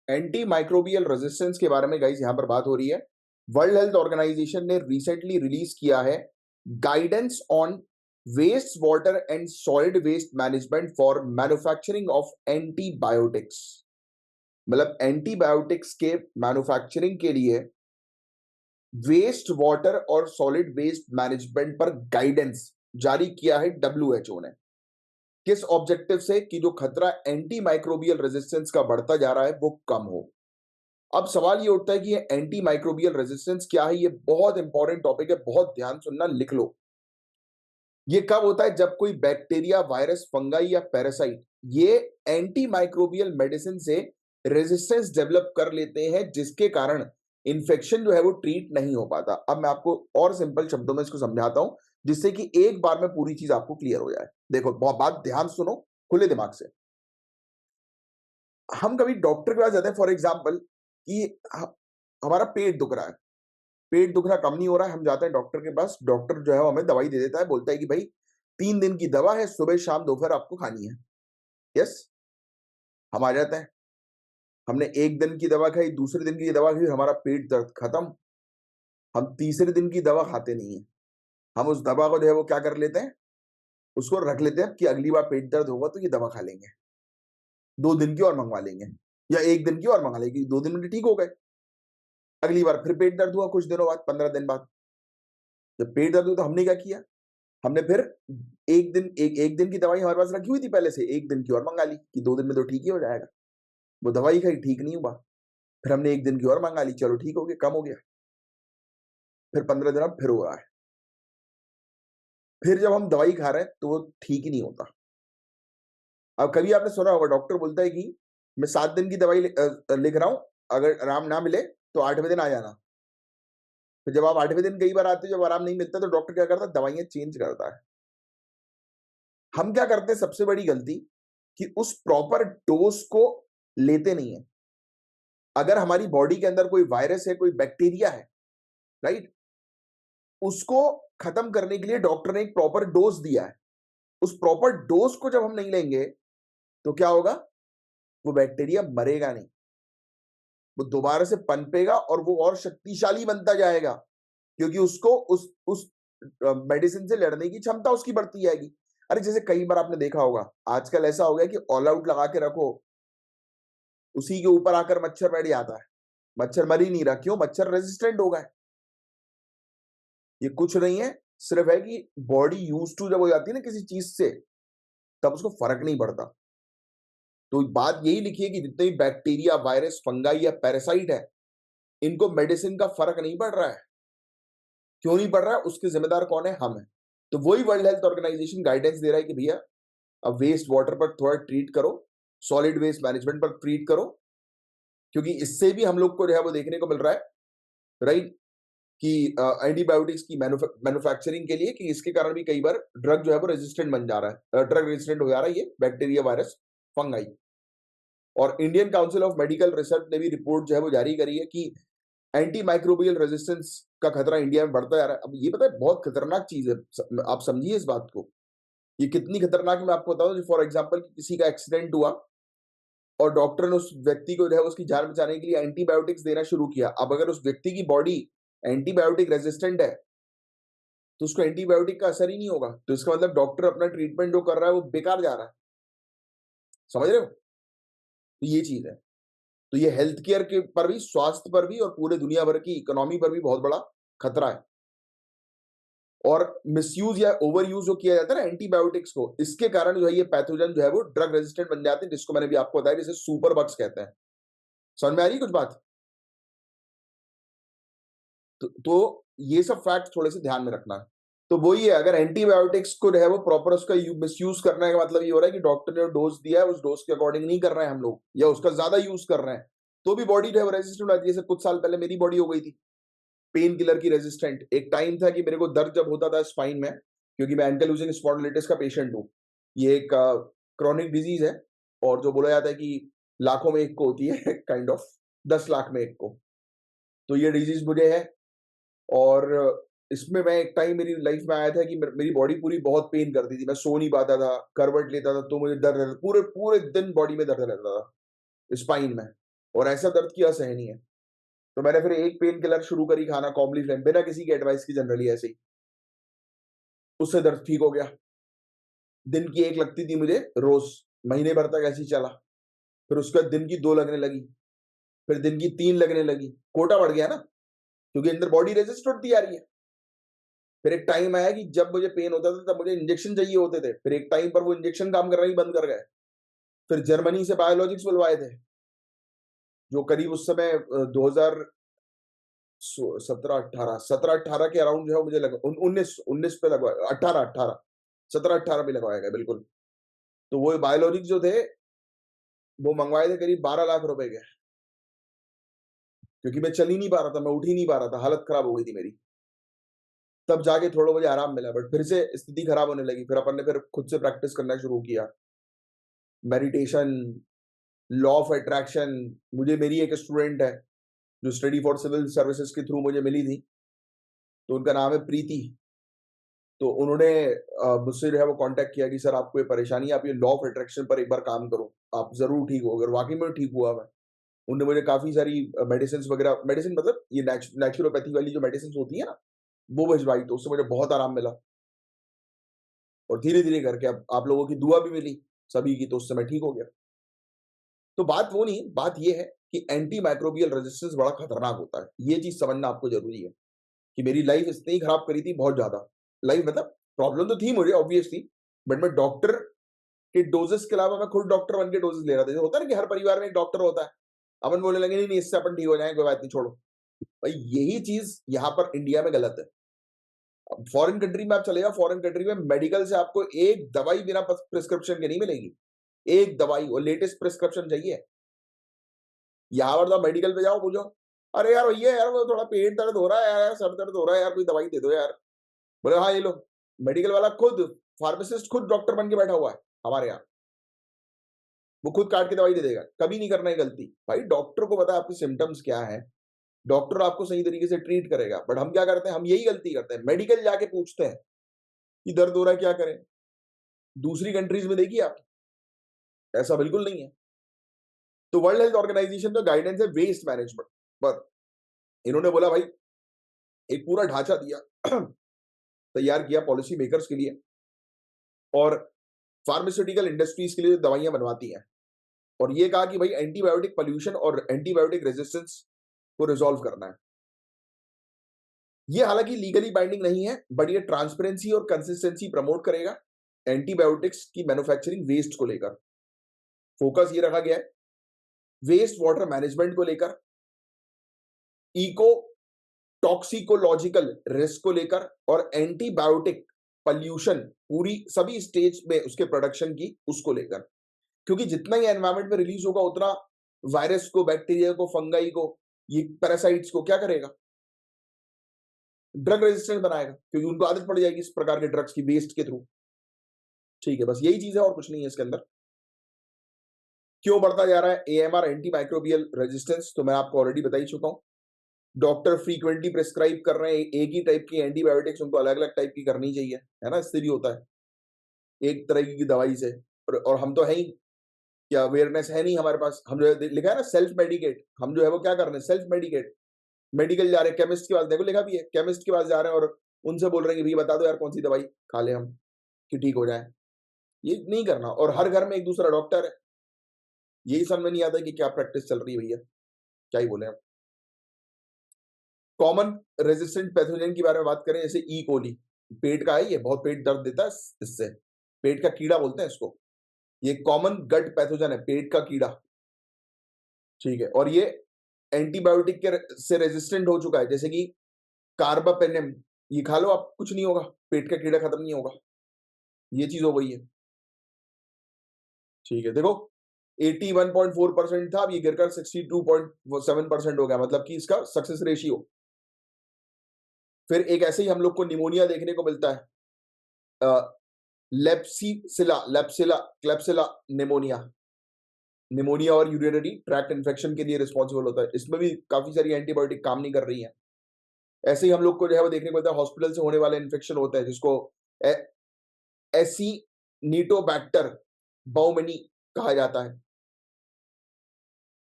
एंटी माइक्रोबियल रेजिस्टेंस के बारे में गाइस यहां पर बात हो रही है। वर्ल्ड हेल्थ ऑर्गेनाइजेशन ने रिसेंटली रिलीज किया है guidance on waste water and solid waste management for manufacturing of antibiotics. मतलब एंटीबायोटिक्स के मैन्युफैक्चरिंग के लिए वेस्ट वाटर और सॉलिड वेस्ट मैनेजमेंट पर गाइडेंस जारी किया है डब्ल्यूएचओ ने। किस ऑब्जेक्टिव से? कि जो खतरा एंटी माइक्रोबियल रेजिस्टेंस का बढ़ता जा रहा है वो कम हो। अब सवाल ये उठता है कि ये एंटी माइक्रोबियल रेजिस्टेंस क्या है? ये बहुत इंपॉर्टेंट टॉपिक है, बहुत ध्यान सुनना, लिख लो। ये कब होता है? जब कोई बैक्टीरिया, वायरस, फंगाई या पैरासाइट ये एंटी माइक्रोबियल मेडिसिन से रेजिस्टेंस डेवलप कर लेते हैं, जिसके कारण इन्फेक्शन जो है वो ट्रीट नहीं हो पाता। अब मैं आपको और सिंपल शब्दों में इसको समझाता हूं, जिससे कि एक बार में पूरी चीज आपको क्लियर हो जाए। देखो, बहुत बात ध्यान सुनो खुले दिमाग से। हम कभी डॉक्टर के पास जाते हैं, फॉर एग्जाम्पल कि हमारा पेट दुख रहा है, पेट दुखना कम नहीं हो रहा है, हम जाते हैं डॉक्टर के पास, डॉक्टर जो है वो हमें दवाई दे देता है, बोलता है कि भाई 3 दिन की दवा है, सुबह शाम दोपहर आपको खानी है। यस, हम आ जाते हैं, हमने 1 दिन की दवा खाई, दूसरे दिन की दवा खाई, हमारा पेट दर्द खत्म। हम तीसरे दिन की दवा खाते नहीं है, हम उस दवा को जो है वो क्या कर लेते हैं, उसको रख लेते हैं कि अगली बार पेट दर्द होगा तो ये दवा खा लेंगे, 2 दिन की और मंगवा लेंगे, या 1 दिन की और मंगा लेंगे, 2 दिन में ठीक हो गए। अगली बार फिर पेट दर्द हुआ कुछ दिनों बाद, 15 दिन बाद। जब पेट दर्द हुआ तो हमने क्या किया, हमने फिर 1 दिन की दवाई हमारे पास रखी हुई थी पहले से, 1 दिन की और मंगा ली कि 2 दिन में तो ठीक ही हो जाएगा। वो दवाई खाई, ठीक नहीं हुआ, फिर हमने 1 दिन की और मंगा ली, चलो ठीक हो गया, कम हो गया। फिर 15 दिन अब फिर हो रहा है, फिर जब हम दवाई खा रहे हैं तो वो ठीक ही नहीं होता। अब कभी आपने सुना होगा डॉक्टर बोलता है कि मैं 7 दिन की दवाई लिख रहा हूं, अगर आराम ना मिले तो 8वें दिन आ जाना। तो जब आप 8वें दिन कई बार आते हो, जब आराम नहीं मिलता, तो डॉक्टर क्या करता है, दवाइयां चेंज करता है। हम क्या करते हैं सबसे बड़ी गलती, कि उस प्रॉपर डोज को लेते नहीं है। अगर हमारी बॉडी के अंदर कोई वायरस है, कोई बैक्टीरिया है, राइट, उसको खत्म करने के लिए डॉक्टर ने एक प्रॉपर डोज दिया है। उस प्रॉपर डोज को जब हम नहीं लेंगे तो क्या होगा, वो बैक्टीरिया मरेगा नहीं, वो दोबारा से पनपेगा और वो और शक्तिशाली बनता जाएगा, क्योंकि उसको उस मेडिसिन से लड़ने की क्षमता उसकी बढ़ती जाएगी। अरे जैसे कई बार आपने देखा होगा, आजकल ऐसा हो गया कि ऑल आउट लगा के रखो, उसी के ऊपर आकर मच्छर बैठ जाता है, मच्छर मर ही नहीं रहा, क्यों? मच्छर रेजिस्टेंट हो गए। ये कुछ नहीं है, सिर्फ है कि बॉडी यूज टू जब हो जाती है ना किसी चीज से, तब उसको फर्क नहीं पड़ता। तो बात यही लिखी है कि जितने भी बैक्टीरिया, वायरस, फंगाई या पैरासाइट है, इनको मेडिसिन का फर्क नहीं पड़ रहा है। क्यों नहीं पड़ रहा है? उसके जिम्मेदार कौन है? हम है। तो वही वर्ल्ड हेल्थ ऑर्गेनाइजेशन गाइडेंस दे रहा है कि भैया अब वेस्ट वाटर पर थोड़ा ट्रीट करो, सॉलिड वेस्ट मैनेजमेंट पर ट्रीट करो, क्योंकि इससे भी हम लोग को जो है वो देखने को मिल रहा है, राइट, कि एंटीबायोटिक्स की मैन्युफैक्चरिंग के लिए, कि इसके कारण भी कई बार ड्रग जो है वो रेजिस्टेंट बन जा रहा है, ड्रग रेजिस्टेंट हो जा रहा है ये बैक्टीरिया, वायरस, फंगाई। और Indian council of medical research ने भी रिपोर्ट जो है वो जारी करी है कि एंटी माइक्रोबियल रेजिस्टेंस का खतरा इंडिया में बढ़ता जा रहा है। अब ये पता है बहुत खतरनाक चीज है, आप समझिए इस बात को, ये कितनी खतरनाक है मैं आपको बताऊं। फॉर एग्जांपल किसी का एक्सीडेंट हुआ और डॉक्टर ने उस व्यक्ति को जो है उसकी जान बचाने के लिए एंटीबायोटिक्स देना शुरू किया। अब अगर उस व्यक्ति की बॉडी एंटीबायोटिक रेजिस्टेंट है तो उसको एंटीबायोटिक का असर ही नहीं होगा, तो इसका मतलब डॉक्टर अपना ट्रीटमेंट जो कर रहा है वो बेकार जा रहा है। समझ रहे हो? तो ये चीज है। तो ये हेल्थ केयर के पर भी, स्वास्थ्य पर भी, और पूरे दुनिया भर की इकोनॉमी पर भी बहुत बड़ा खतरा है। और मिसयूज या ओवर यूज जो किया जाता है ना एंटीबायोटिक्स को, इसके कारण जो है ये पैथोजन जो है वो ड्रग रेजिस्टेंट बन जाते हैं, जिसको मैंने भी आपको बताया, जिसे सुपर बग्स कहते हैं। समझ में आ रही है कुछ बात? तो ये सब फैक्ट थोड़े से ध्यान में रखना है। तो वही है, अगर एंटीबायोटिक्स को जो है वो प्रॉपर उसका मिसयूज करने का मतलब ये हो रहा है कि डॉक्टर ने जो डोज दिया है उस डोज के अकॉर्डिंग नहीं कर रहे हैं हम लोग, या उसका ज्यादा यूज कर रहे हैं, तो भी बॉडी जो है वो रेजिस्टेंट हो जाती है। जैसे कुछ साल पहले मेरी बॉडी हो गई थी पेन किलर की रेजिस्टेंट। एक टाइम था कि मेरे को दर्द जब होता था स्पाइन में, क्योंकि मैं एंकलूजिंग स्पॉन्डिलिटिस का पेशेंट हूँ, ये एक क्रॉनिक डिजीज है, और जो बोला जाता है कि लाखों में एक को होती है काइंड ऑफ 10 लाख में एक को। तो ये डिजीज मुझे है, और इसमें मैं एक टाइम मेरी लाइफ में आया था कि मेरी बॉडी पूरी बहुत पेन करती थी, मैं सो नहीं पाता था, करवट लेता था तो मुझे दर्द रहता, पूरे पूरे दिन बॉडी में दर्द रहता था स्पाइन में, और ऐसा दर्द की असहनीय है। तो मैंने फिर एक पेन किलर शुरू करी खाना, कॉम्बिफ्लेम, बिना किसी की एडवाइस की, जनरली ऐसे ही, उससे दर्द ठीक हो गया। दिन की एक लगती थी मुझे रोज, महीने भर तक ऐसे ही चला। फिर उसके बाद दिन की 2 लगने लगी, फिर दिन की 3 लगने लगी, कोटा बढ़ गया ना, क्योंकि अंदर बॉडी रेजिस्ट होती आ रही है। फिर एक टाइम आया कि जब मुझे पेन होता था तब मुझे इंजेक्शन चाहिए होते थे, फिर एक टाइम पर वो इंजेक्शन काम करना ही बंद कर गए। फिर जर्मनी से बायोलॉजिक्स बुलवाए थे, जो करीब उस समय 2017-18 के अराउंड जो है मुझे लगा 19 पे लगवाया, 18 17-18 पे लगवाया गया बिल्कुल। तो वो बायोलॉजिक्स जो थे वो मंगवाए थे करीब 12 लाख रुपए के, क्योंकि मैं चल ही नहीं पा रहा था, मैं उठ ही नहीं पा रहा था, हालत खराब हो गई थी मेरी। तब जाके थोड़ा मुझे आराम मिला, बट फिर से स्थिति खराब होने लगी। फिर अपन ने फिर खुद से प्रैक्टिस करना शुरू किया, मेडिटेशन, लॉ ऑफ अट्रैक्शन। मुझे मेरी एक स्टूडेंट है जो स्टडी फॉर सिविल सर्विसेज के थ्रू मुझे मिली थी, तो उनका नाम है प्रीति। तो उन्होंने मुझसे जो है वो कांटेक्ट किया कि सर आपको ये परेशानी है, आप ये लॉ ऑफ अट्रैक्शन पर एक बार काम करो, आप जरूर ठीक हो। अगर वाकई में ठीक हुआ मैं, उन्होंने मुझे काफी सारी मेडिसिन वगैरह, मेडिसिन मतलब ये नेचुरोपैथी वाली जो मेडिसिन होती है ना, वो भिजवाई, तो उससे मुझे बहुत आराम मिला। और धीरे धीरे करके अब आप लोगों की दुआ भी मिली सभी की, तो उससे मैं ठीक हो गया। तो बात वो नहीं, बात ये है कि एंटी माइक्रोबियल रेजिस्टेंस बड़ा खतरनाक होता है। ये चीज समझना आपको जरूरी है कि मेरी लाइफ इसने ही खराब करी थी, बहुत ज्यादा। लाइफ मतलब प्रॉब्लम तो थी मुझे ऑब्वियसली, बट मैं डॉक्टर के डोजेस के अलावा मैं खुद डॉक्टर बन के डोजेस ले रहा था। जैसे होता है ना कि हर परिवार में एक डॉक्टर होता है, अपन बोलने लगे नहीं नहीं इससे अपन ठीक हो जाएंगे, कोई बात नहीं छोड़ो। भाई यही चीज यहाँ पर इंडिया में गलत है। फॉरेन कंट्री में आप चले जाओ, फॉरेन कंट्री में मेडिकल से आपको एक दवाई बिना प्रिस्क्रिप्शन के नहीं मिलेगी, एक दवाई, और लेटेस्ट प्रिस्क्रिप्शन चाहिए। यहाँ पर तो मेडिकल पे जाओ, पूछो अरे यार भैया यार वो थोड़ा पेट दर्द हो रहा है यार, सर दर्द हो रहा है यार, कोई दवाई दे दो यार। बोले हाँ ये लो। मेडिकल वाला खुद, फार्मासिस्ट खुद डॉक्टर बन के बैठा हुआ है हमारे यहाँ, वो खुद काट के दवाई दे देगा। कभी नहीं करना है गलती। भाई डॉक्टर को पता है आपके सिम्टम्स क्या है, डॉक्टर आपको सही तरीके से ट्रीट करेगा। बट हम क्या करते हैं, हम यही गलती करते हैं, मेडिकल जाके पूछते हैं कि दर्द हो रहा है क्या करें। दूसरी कंट्रीज में देखिए आप, ऐसा बिल्कुल नहीं है। तो वर्ल्ड हेल्थ ऑर्गेनाइजेशन का गाइडेंस है वेस्ट मैनेजमेंट पर। इन्होंने बोला भाई एक पूरा ढांचा दिया तैयार किया पॉलिसी मेकर्स के लिए और फार्मास्यूटिकल इंडस्ट्रीज के लिए जो दवाइयां बनवाती हैं, और ये कहा कि भाई एंटीबायोटिक पॉल्यूशन और एंटीबायोटिक रेजिस्टेंस को रिजॉल्व करना है। ये हालांकि लीगली बाइंडिंग नहीं है, बट ये ट्रांसपेरेंसी और कंसिस्टेंसी प्रमोट करेगा एंटीबायोटिक्स की मैन्युफैक्चरिंग वेस्ट को लेकर। फोकस ये रखा गया है वेस्ट वाटर मैनेजमेंट को लेकर, इको टॉक्सिकोलॉजिकल रिस्क को लेकर, और एंटीबायोटिक पॉल्यूशन पूरी सभी स्टेज में उसके प्रोडक्शन की उसको लेकर। क्योंकि जितना ही एनवायरमेंट में रिलीज होगा उतना वायरस को, बैक्टीरिया को, फंगाई को, ये पैरासाइट्स को क्या करेगा, ड्रग रेजिस्टेंट बनाएगा, क्योंकि उनको आदत पड़ जाएगी इस प्रकार के ड्रग्स की वेस्ट के थ्रू। ठीक है, बस यही चीज है और कुछ नहीं है इसके अंदर। क्यों बढ़ता जा रहा है एएमआर, एंटी माइक्रोबियल रेजिस्टेंस, तो मैं आपको ऑलरेडी बता ही चुका हूं। डॉक्टर फ्रीक्वेंटली प्रेस्क्राइब कर रहे हैं एक ही टाइप की एंटीबायोटिक्स, उनको अलग अलग टाइप की करनी चाहिए, है ना, इससे भी होता है एक तरह की दवाई से। और हम तो है ही क्या, अवेयरनेस है नहीं हमारे पास। हम जो है लिखा है ना सेल्फ मेडिकेट, हम जो है वो क्या कर रहे हैं, सेल्फ मेडिकेट। मेडिकल जा रहे हैं, केमिस्ट के पास, देखो लिखा भी है, केमिस्ट के पास जा रहे हैं और उनसे बोल रहे हैं कि भैया बता दो यार कौन सी दवाई खा ले हम कि ठीक हो जाए। ये नहीं करना। और हर घर में एक दूसरा डॉक्टर है, यही समझ में नहीं आता कि क्या प्रैक्टिस चल रही है भैया, क्या ही बोले हम। कॉमन रेजिस्टेंट पैथोजन की बारे में बात करें, जैसे ई कोली, पेट का है, ये बहुत पेट दर्द देता है इससे, पेट का कीड़ा बोलते हैं इसको। ये कॉमन गट पैथोजन है, पेट का कीड़ा। ठीक है, और ये एंटीबायोटिक के से रेजिस्टेंट हो चुका है, जैसे कि कार्बापेनेम, ये खा लो आप, कुछ नहीं होगा, पेट का कीड़ा खत्म नहीं होगा। ये चीज हो गई है। ठीक है, देखो 81.4% था, अब ये गिरकर 62.7% हो गया, मतलब कि इसका सक्सेस रेशियो। फिर एक ऐसे ही हम लोग को निमोनिया देखने को मिलता है, लेप्सिला क्लेप्सिला निमोनिया। निमोनिया और यूरिनरी ट्रैक्ट इन्फेक्शन के लिए रिस्पॉन्सिबल होता है, इसमें भी काफी सारी एंटीबायोटिक काम नहीं कर रही है। ऐसे ही हम लोग को जो है वो देखने को मिलता है हॉस्पिटल से होने वाले इन्फेक्शन होता है, जिसको एसिनीटोबैक्टर बाउमेनी कहा जाता है।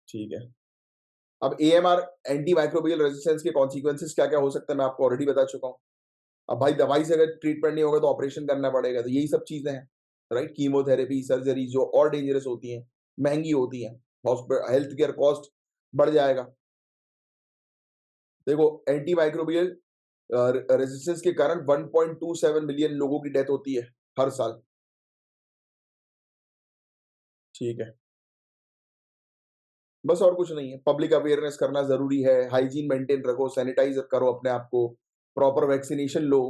ठीक है, अब एएमआर एंटी माइक्रोबियल रेजिस्टेंस के कॉन्सिक्वेंसेस क्या क्या हो सकते हैं मैं आपको ऑलरेडी बता चुका हूं। अब भाई दवाई से अगर ट्रीटमेंट नहीं होगा तो ऑपरेशन करना पड़ेगा, तो यही सब चीजें हैं, राइट। कीमोथेरेपी, सर्जरी जो और डेंजरस होती हैं, महंगी होती हैं, हेल्थ केयर कॉस्ट बढ़ जाएगा। देखो एंटी माइक्रोबियल रेजिस्टेंस के कारण 1.27 मिलियन लोगों की डेथ होती है हर साल। ठीक है, बस और कुछ नहीं है। पब्लिक अवेयरनेस करना जरूरी है, हाइजीन मेंटेन रखो, सैनिटाइज करो अपने आप को, प्रॉपर वैक्सीनेशन लो,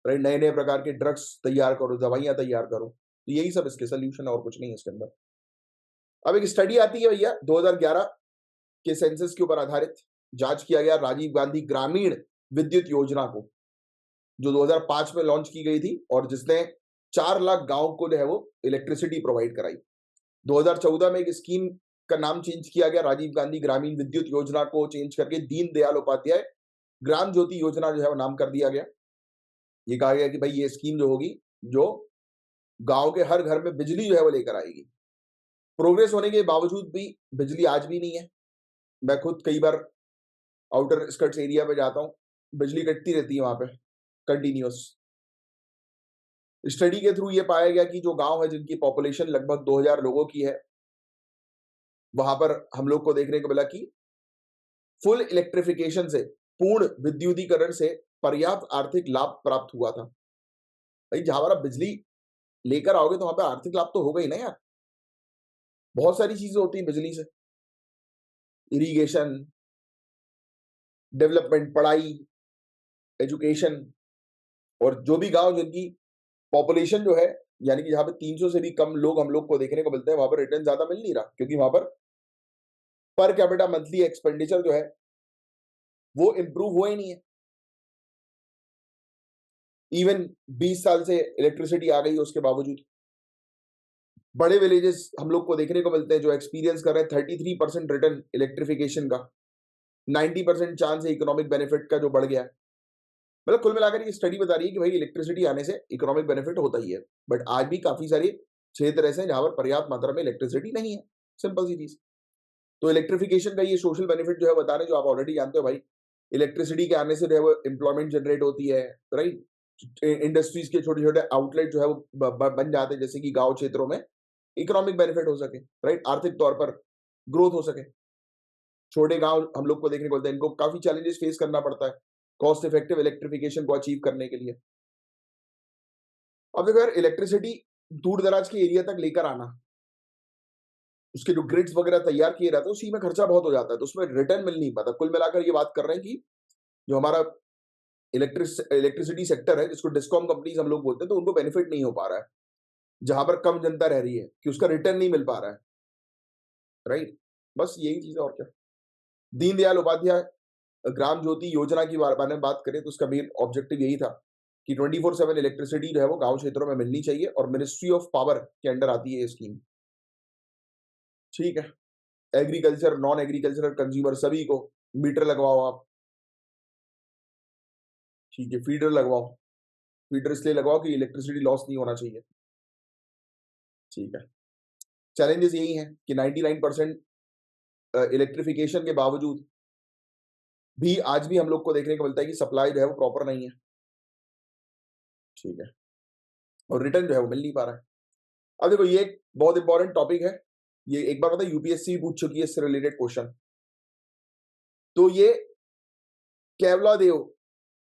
राइट, नए नए प्रकार के ड्रग्स तैयार करो, दवाइयां तैयार करो। तो यही सब इसके सोल्यूशन है और कुछ नहीं है इसके अंदर। अब एक स्टडी आती है भैया 2011 के सेंसस के ऊपर आधारित, जांच किया गया राजीव गांधी ग्रामीण विद्युत योजना को, जो 2005 में लॉन्च की गई थी और जिसने 4 लाख गांव को जो है वो इलेक्ट्रिसिटी प्रोवाइड कराई। 2014 में एक स्कीम का नाम चेंज किया गया, राजीव गांधी ग्रामीण विद्युत योजना को चेंज करके दीन दयाल उपाध्याय ग्राम ज्योति योजना जो है वो नाम कर दिया गया। ये कहा गया कि भाई ये स्कीम जो होगी, जो गांव के हर घर में बिजली जो है वो लेकर आएगी। प्रोग्रेस होने के बावजूद भी बिजली आज भी नहीं है। मैं खुद कई बार आउटर स्कर्ट्स एरिया में जाता हूँ, बिजली कटती रहती है वहां पे कंटिन्यूअस। स्टडी के थ्रू ये पाया गया कि जो गांव है जिनकी पॉपुलेशन लगभग 2000 लोगों की है, वहां पर हम लोग को देखने को मिला कि फुल इलेक्ट्रिफिकेशन से, पूर्ण विद्युतीकरण से पर्याप्त आर्थिक लाभ प्राप्त हुआ था। भाई जहां पर आप बिजली लेकर आओगे तो वहां पर आर्थिक लाभ तो होगा ही ना यार। बहुत सारी चीजें होती हैं बिजली से, इरिगेशन, डेवलपमेंट, पढ़ाई, एजुकेशन। और जो भी गांव जिनकी पॉपुलेशन जो है, यानी कि जहां पे 300 से भी कम लोग हम लोग को देखने को मिलते हैं, वहां पर रिटर्न ज्यादा मिल नहीं रहा, क्योंकि वहां पर कैपिटा मंथली एक्सपेंडिचर जो है वो इंप्रूव हुआ ही नहीं है। इवन 20 साल से इलेक्ट्रिसिटी आ गई है उसके बावजूद। बड़े विलेजेस हम लोग को देखने को मिलते हैं जो एक्सपीरियंस कर रहे हैं 33% रिटर्न इलेक्ट्रिफिकेशन का, 90% चांस है इकोनॉमिक बेनिफिट का जो बढ़ गया है। मतलब कुल मिलाकर ये स्टडी बता रही है कि भाई इलेक्ट्रिसिटी आने से इकोनॉमिक बेनिफिट होता ही है, बट आज भी काफी सारे क्षेत्र ऐसे हैं जहां पर पर्याप्त मात्रा में इलेक्ट्रिसिटी नहीं है। सिंपल सी चीज। तो इलेक्ट्रिफिकेशन का ये सोशल बेनिफिट जो है बता रहे हैं, जो आप ऑलरेडी जानते हो भाई। इलेक्ट्रिसिटी के आने से जो है वो एम्प्लॉयमेंट जनरेट होती है, राइट। इंडस्ट्रीज के छोटे छोटे आउटलेट जो है वो बन जाते हैं, जैसे कि गांव क्षेत्रों में इकोनॉमिक बेनिफिट हो सके, राइट, आर्थिक तौर पर ग्रोथ हो सके। छोटे गांव हम लोग को देखने को मिलते हैं, इनको काफी चैलेंजेस फेस करना पड़ता है कॉस्ट इफेक्टिव इलेक्ट्रिफिकेशन को अचीव करने के लिए। अब देखो यार, इलेक्ट्रिसिटी दूर दराज के एरिया तक लेकर आना, उसके जो ग्रिड्स वगैरह तैयार किए रहते हैं उसी में खर्चा बहुत हो जाता है, तो उसमें रिटर्न मिल नहीं पाता। कुल मिलाकर ये बात कर रहे हैं कि जो हमारा इलेक्ट्रिसिटी सेक्टर है, जिसको डिस्कॉम कंपनीज हम लोग बोलते हैं, तो उनको बेनिफिट नहीं हो पा रहा है, जहां पर कम जनता रह रही है, कि उसका रिटर्न नहीं मिल पा रहा है, राइट। बस यही चीज है और क्या। दीनदयाल उपाध्याय ग्राम ज्योति योजना की बारे में बात करें तो उसका मेन ऑब्जेक्टिव यही था कि 24/7 इलेक्ट्रिसिटी जो है वो गांव क्षेत्रों में मिलनी चाहिए, और मिनिस्ट्री ऑफ पावर के अंडर आती है ये स्कीम। ठीक है, एग्रीकल्चर, नॉन एग्रीकल्चरल कंज्यूमर सभी को मीटर लगवाओ आप। ठीक है, फीडर लगवाओ। फीडर इसलिए लगवाओ कि इलेक्ट्रिसिटी लॉस नहीं होना चाहिए। ठीक है, चैलेंजेस यही हैं कि 99% इलेक्ट्रिफिकेशन के बावजूद भी आज भी हम लोग को देखने को मिलता है कि सप्लाई जो है वो प्रॉपर नहीं है। ठीक है, और रिटर्न जो है वो मिल नहीं पा रहा है। अब देखो ये एक बहुत इंपॉर्टेंट टॉपिक है, ये एक बार पता है यूपीएससी पूछ चुकी है इससे रिलेटेड क्वेश्चन। तो ये केवलादेव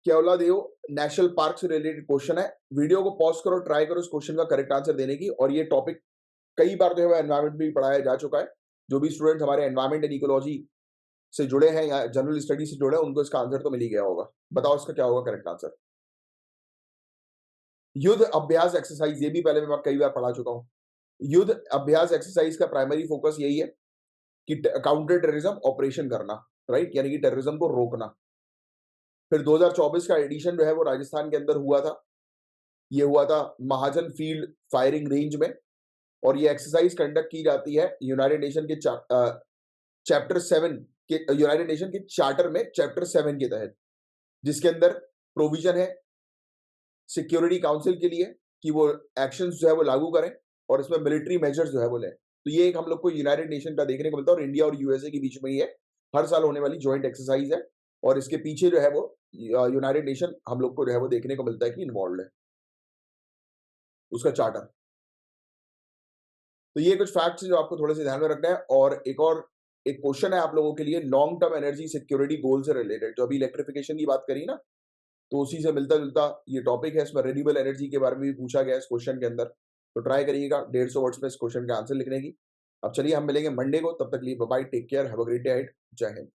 केवलादेव नेशनल पार्क से रिलेटेड क्वेश्चन है। वीडियो को पॉज करो, ट्राई करो इस क्वेश्चन का करेक्ट आंसर देने की। और ये टॉपिक कई बार जो है एनवायरमेंट में भी पढ़ाया जा चुका है। जो भी स्टूडेंट हमारे एनवायरमेंट एंड इकोलॉजी से जुड़े हैं या जनरल स्टडी से जुड़े हैं, उनको इसका आंसर तो मिल ही गया होगा। बताओ इसका क्या होगा करेक्ट आंसर। युद्ध अभ्यास एक्सरसाइज, ये भी पहले मैं कई बार पढ़ा चुका हूं। युद्ध अभ्यास एक्सरसाइज का प्राइमरी फोकस यही है कि काउंटर टेररिज्म ऑपरेशन करना, राइट, यानी कि टेररिज्म को रोकना। फिर 2024 का एडिशन जो है वो राजस्थान के अंदर हुआ था। ये हुआ था महाजन फील्ड फायरिंग रेंज में, और ये एक्सरसाइज कंडक्ट की जाती है यूनाइटेड नेशन के चैप्टर 7 के, यूनाइटेड नेशन के चार्टर में चैप्टर 7 के तहत, जिसके अंदर प्रोविजन है सिक्योरिटी काउंसिल के लिए कि वो एक्शंस जो है वो लागू करें और इसमें मिलिट्री मेजर्स जो है वो लें। तो ये एक हम लोग को यूनाइटेड नेशन का देखने को मिलता है, और इंडिया और यूएसए के बीच में ये हर साल होने वाली ज्वाइंट एक्सरसाइज है, और इसके पीछे जो है वो यूनाइटेड नेशन हम लोग को जो है वो देखने को मिलता है कि इन्वॉल्व है, उसका चार्टर। तो ये कुछ फैक्ट्स जो आपको थोड़े से ध्यान में रखना है। और एक और एक क्वेश्चन है आप लोगों के लिए लॉन्ग टर्म एनर्जी सिक्योरिटी गोल से रिलेटेड। जो अभी इलेक्ट्रिफिकेशन की बात करी ना, तो उसी से मिलता-जुलता ये टॉपिक है। इसमें रिन्यूएबल एनर्जी के बारे में भी पूछा गया है इस क्वेश्चन के अंदर। तो ट्राई करिएगा 150 वर्ड्स में इस क्वेश्चन के आंसर लिखने की। अब चलिए हम मिलेंगे मंडे को, तब तक के लिए bye bye, take care, have a great day ahead. जय हिंद।